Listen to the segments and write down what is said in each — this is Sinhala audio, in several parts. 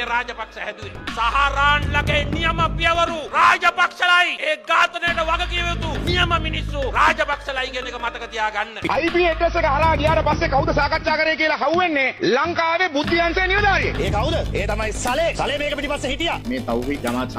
රාජපක්ෂ හැදුවේ. සහරාන්ලගේ නියම පියවරු රාජපක්ෂලයි. ඒ ඝාතනයට වග කිය යුතු නියම මිනිස්සු රාජපක්ෂලයි කියන එක මතක තියාගන්න. IP ඇඩ්‍රස් එක අහලා ගියාට පස්සේ කවුද සාකච්ඡා කරේ කියලා හවුවෙන්නේ ලංකාවේ බුද්ධියන්සේ නිලධාරියෙක්. ඒ කවුද? ඒ තමයි සලේ මේක පිටිපස්සේ හිටියා. මේ තෞහිද් ජමාත්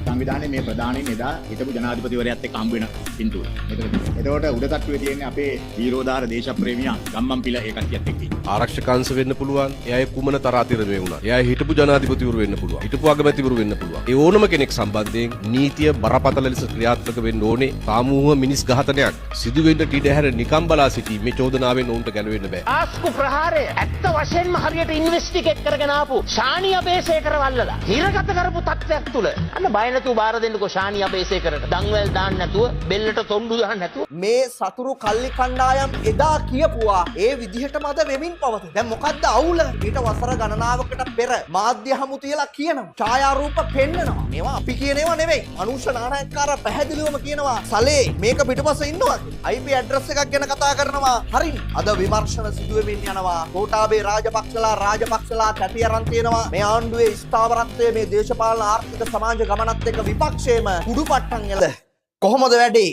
සංවිධානයේ මේ ප්‍රධානීන් එදා හිටපු ජනාධිපතිවරයාත් එක්ක හම්බ වෙන පින්තූර. එතකොට උඩ තට්ටුවේ තියෙන්නේ අපේ වීරෝදාර දේශප්‍රේමියා ගම්මන්පිල ඒ කට්ටියත් එක්ක. ආරක්ෂකංශ වෙන්න පුළුවන්. එයාගේ කුමන තරාතිරමේ වුණා. එයා හිටපු ජනාධිපතිවරු වෙන්න පුළුවන්. හිටපු අගමැතිවරු වෙන්න පුළුවන්. ඒ ඕනම කෙනෙක් සම්බන්ධයෙන් නීතිය බරපතල ලෙස ක්‍රියාත්මක වෙන්න ඕනේ. සාමූහික මිනිස් ඝාතනයක් සිදු වෙන්න ඉඩ හැර නිකම් බලා සිටී මේ චෝදනාවෙන් ඔවුන්ට ගැලවෙන්න බෑ. ආස්කු ප්‍රහාරය ඇත්ත වශයෙන්ම හරියට ඉන්වෙස්ටිගේට් කරගෙන ආපු ශානි අබේසේකර වල්ලලා හිරගත කරපු තත්ත්වයක් තුල අන්න බය නැතුව බාර දෙන්නකෝ ශානි අබේසේකරට දන්වැල් දාන්න නැතුව බෙල්ලට තොණ්ඩු දාන්න නැතුව මේ සතුරු කල්ලි කණ්ඩායම් එදා කියපුවා ඒ විදිහටම අද වෙමින් පවතී. දැන් මොකද්ද අවුල? ඊට වසර ගණනාවකට පෙර මාධ්‍ය හමු තියලා කියනවා. ඡායාරූප පෙන්නනවා. මේවා අපි කියන ඒවා නෙවෙයි. අනුෂ නානායක්කාර පැහැදිලිවම කියනවා සලේ මේක පිටපස්සේ ඉන්නවා. IP ඇඩ්‍රස් එකක් ගැන කතා කරනවා. හරිනේ. අද විමර්ශන සිදු වෙමින් යනවා. ගෝඨාභය රාජපක්ෂලා කැටි අරන් තියෙනවා. මේ ආණ්ඩුවේ ස්ථාවරත්වය මේ දේශපාලන ආර්ථික සමාජ ගමනත් එක්ක විපක්ෂයේම කුඩුපට්ටම් එල. කොහොමද වැඩේ?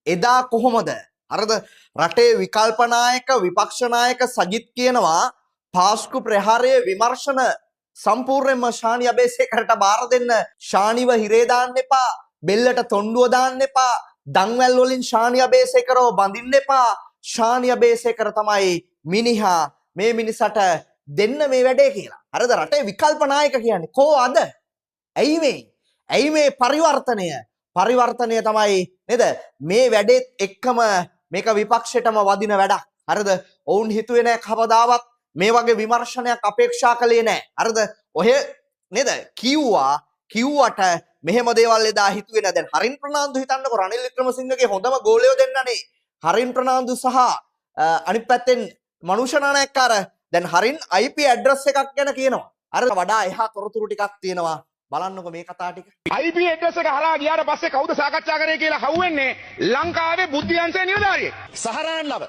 එදා කොහොමද? අරද රටේ විකල්පනායක විපක්ෂනායක සජිත් කියනවා පාස්කු ප්‍රහාරයේ විමර්ශන සම්පූර්ණයෙන්ම ශානි අබේසේකරට බාර දෙන්න. ශානිව හිරේ දාන්න එපා. බෙල්ලට තොණ්ඩුව දාන්න එපා. දන්වැල් වලින් ශානි අබේසේකරව බඳින්න එපා. ශානි අබේසේකර තමයි මිනිහා මේ මිනිසට දෙන්න මේ වැඩේ කියලා. හරිද? රටේ විකල්පනායක කියන්නේ කෝ අද? ඇයි මේ පරිවර්තනය? පරිවර්තනය තමයි නේද? මේ වැඩේත් එක්කම මේක විපක්ෂයටම වදින වැඩක්. හරිද? ඔවුන් හිතුවේ නෑ කවදාවත් මේ වගේ විමර්ශනයක් අපේක්ෂා කළේ නෑ. හරිද? ඔය නේද? කිව්වට මෙහෙම දේවල් එදා හිතුවේ නෑ. දැන් හරින් ප්‍රනාන්දු හිතන්නකො රනිල් වික්‍රමසිංහගේ හොඳම ගෝලයෝ දෙන්නනේ. හරින් ප්‍රනාන්දු සහ අනිත් පැත්තෙන් මනුෂ නානායක්කාර. දැන් හරින් IP ඇඩ්‍රස් එකක් ගැන කියනවා. අර වඩා එහා තොරතුරු ටිකක් තියෙනවා. බලන්නකො මේ කතා ටික. IP ඇඩ්‍රස් එක අහලා ගියාට පස්සේ කවුද සාකච්ඡා කරේ කියලා හවුවෙන්නේ ලංකාවේ බුද්ධියන්සේ නිලධාරියෙක්. සහරාන් ලව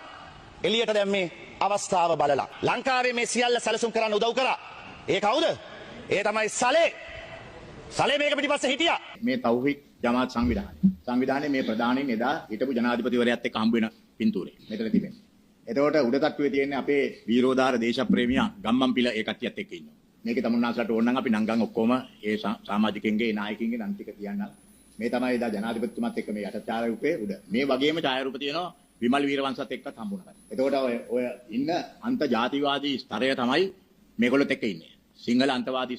එළියට දැන් මේ අවස්ථාව බලලා ලංකාවේ මේ සියල්ල සැලසුම් කරන්න උදව් කරා. ඒ කවුද? ඒ තමයි සලේ මේක පිටිපස්සේ හිටියා. මේ තෞහිද් ජමාත් සංවිධානයේ මේ ප්‍රධානීන් එදා හිටපු ජනාධිපතිවරයාත් එක්ක හම්බ වෙන පින්තූරේ. මෙතන තිබෙනවා. එතකොට උඩ තට්ටුවේ තියෙන්නේ අපේ වීරෝදාර දේශප්‍රේමියා ගම්මන්පිල ඒ කට්ටියත් එක්ක ඉන්නවා. මේකේ තමුන්නාසලට ඕන නම් අපි නංගන් ඔක්කොම ඒ සමාජිකයන්ගේ නායකින්ගේ නම් ටික කියන්න. මේ තමයි එදා ජනාධිපතිතුමත් එක්ක මේ යට ඡායාරූපේ උඩ. මේ වගේම ඡායාරූප තියෙනවා විමල් වීරවංශත් එක්කත් හම්බුණා. එතකොට ඔය ඉන්න අන්ත ජාතිවාදී ස්තරය තමයි මේගොල්ලොත් එක්ක ඉන්නේ. සිංහල අන්තවාදී